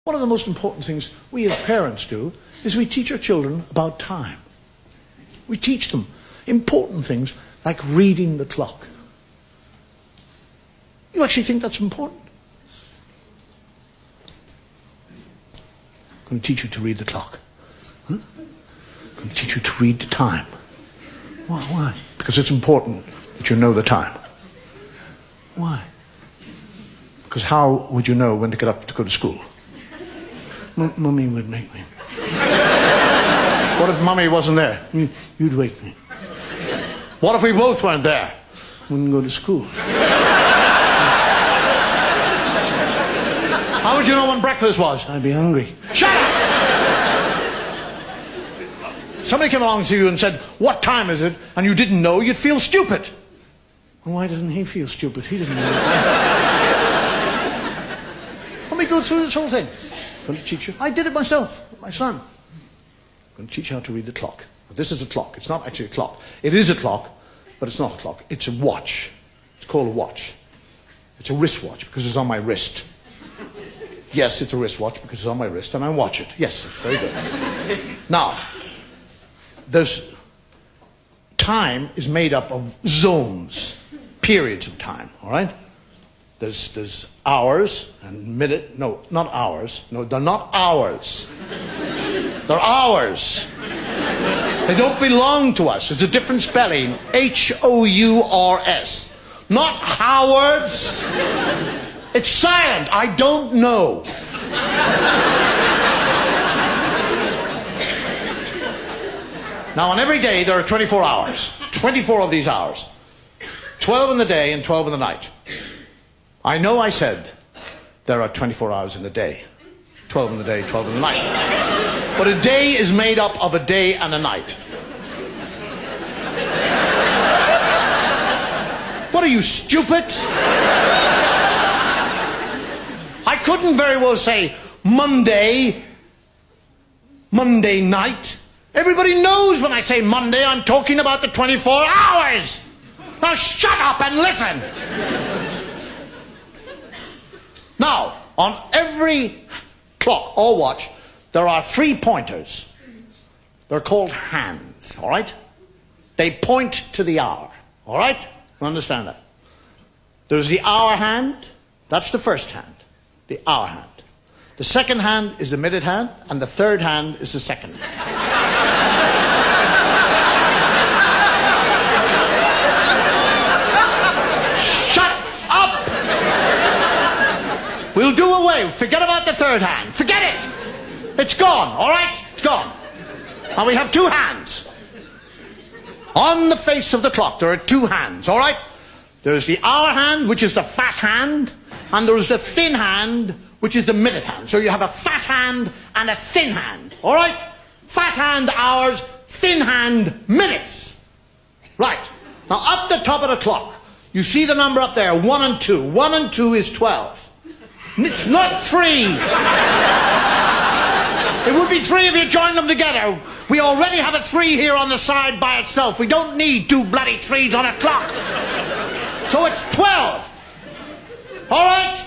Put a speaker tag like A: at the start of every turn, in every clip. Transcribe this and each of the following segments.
A: One of the most important things we as parents do is we teach our children about time. We teach them important things like reading the clock. You actually think that's important? I'm going to teach you to read the clock. Huh? I'm going to teach you to read the time. Why? Because it's important that you know the time. Why? Because how would you know when to get up to go to school? Mummy would make me. What if Mummy wasn't there? You'd wake me. What if we both weren't there? Wouldn't go to school. How would you know when breakfast was? I'd be hungry. Shut up! Somebody came along to you and said, what time is it? And you didn't know, you'd feel stupid. Well, why doesn't he feel stupid? He doesn't know. Let me go through this whole thing. I'm going to teach you. I did it myself with my son. I'm going to teach you how to read the clock. This is a clock. It's not actually a clock. It is a clock, but it's not a clock. It's a watch. It's called a watch. It's a wristwatch because it's on my wrist. Yes, it's a wristwatch because it's on my wrist and I watch it. Yes, it's very good. Now, time is made up of zones, periods of time, all right? There's hours and minute. No, not hours. No, they're not hours. They're hours. They don't belong to us. It's a different spelling. H-O-U-R-S. Not Howards. It's silent. I don't know. Now, on every day, there are 24 hours. 24 of these hours. 12 in the day and 12 in the night. I know I said there are 24 hours in the day. 12 in the day, 12 in the night. But a day is made up of a day and a night. What are you, stupid? I couldn't very well say Monday night. Everybody knows when I say Monday, I'm talking about the 24 hours. Now shut up and listen. Now, on every clock or watch, there are 3 pointers. They're called hands, all right? They point to the hour, all right? You understand that? There's the hour hand. That's the first hand, the hour hand. The second hand is the minute hand, and the third hand is the second hand. We'll do away. Forget about the third hand. Forget it. It's gone, all right? It's gone. Now we have 2 hands. On the face of the clock, there are 2 hands, all right? There's the hour hand, which is the fat hand, and there's the thin hand, which is the minute hand. So you have a fat hand and a thin hand, all right? Fat hand, hours, thin hand, minutes. Right. Now up the top of the clock, you see the number up there, 1 and 2. 1 and 2 is 12. It's not 3. It would be 3 if you joined them together. We already have a 3 here on the side by itself. We don't need 2 bloody 3s on a clock. So it's 12. All right?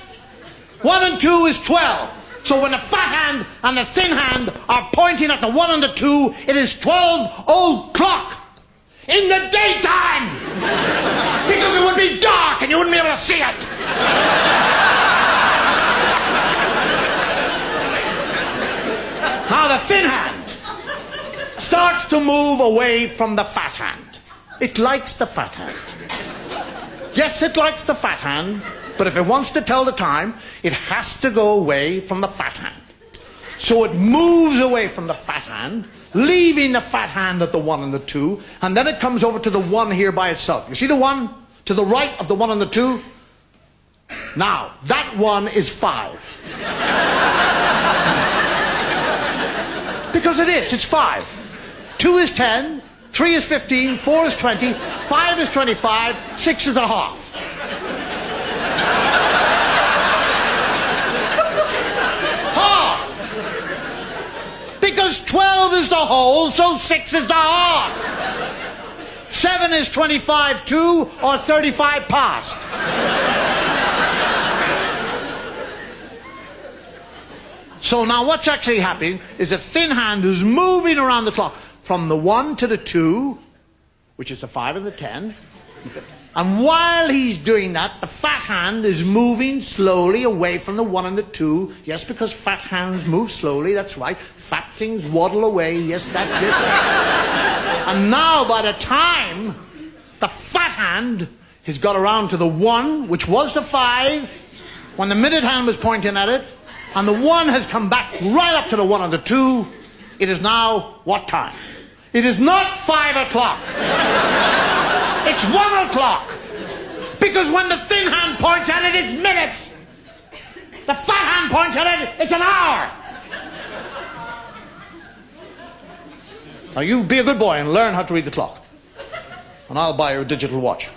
A: 1 and 2 is 12. So when the fat hand and the thin hand are pointing at the 1 and the 2, it is 12 o'clock in the daytime. Because it would be dark and you wouldn't be able to see it. Now the thin hand starts to move away from the fat hand. It likes the fat hand. Yes, it likes the fat hand, but if it wants to tell the time, it has to go away from the fat hand. So it moves away from the fat hand, leaving the fat hand at the 1 and the 2, and then it comes over to the 1 here by itself. You see the 1 to the right of the 1 and the 2? Now, that 1 is 5. Because it is, it's 5. 2 is 10, 3 is 15, 4 is 20, 5 is 25, 6 is a half. Half! Because 12 is the whole, so 6 is the half. 7 is 25 to or 35 past. So now what's actually happening is the thin hand is moving around the clock from the 1 to the 2, which is the 5 and the 10. And while he's doing that, the fat hand is moving slowly away from the 1 and the 2. Yes, because fat hands move slowly, that's right. Fat things waddle away, yes, that's it. And now by the time the fat hand has got around to the 1, which was the 5, when the minute hand was pointing at it, and the 1 has come back right up to the 1 and the 2, it is now what time? It is not 5 o'clock. It's 1 o'clock. Because when the thin hand points at it, it's minutes. The fat hand points at it, it's an hour. Now you be a good boy and learn how to read the clock. And I'll buy you a digital watch.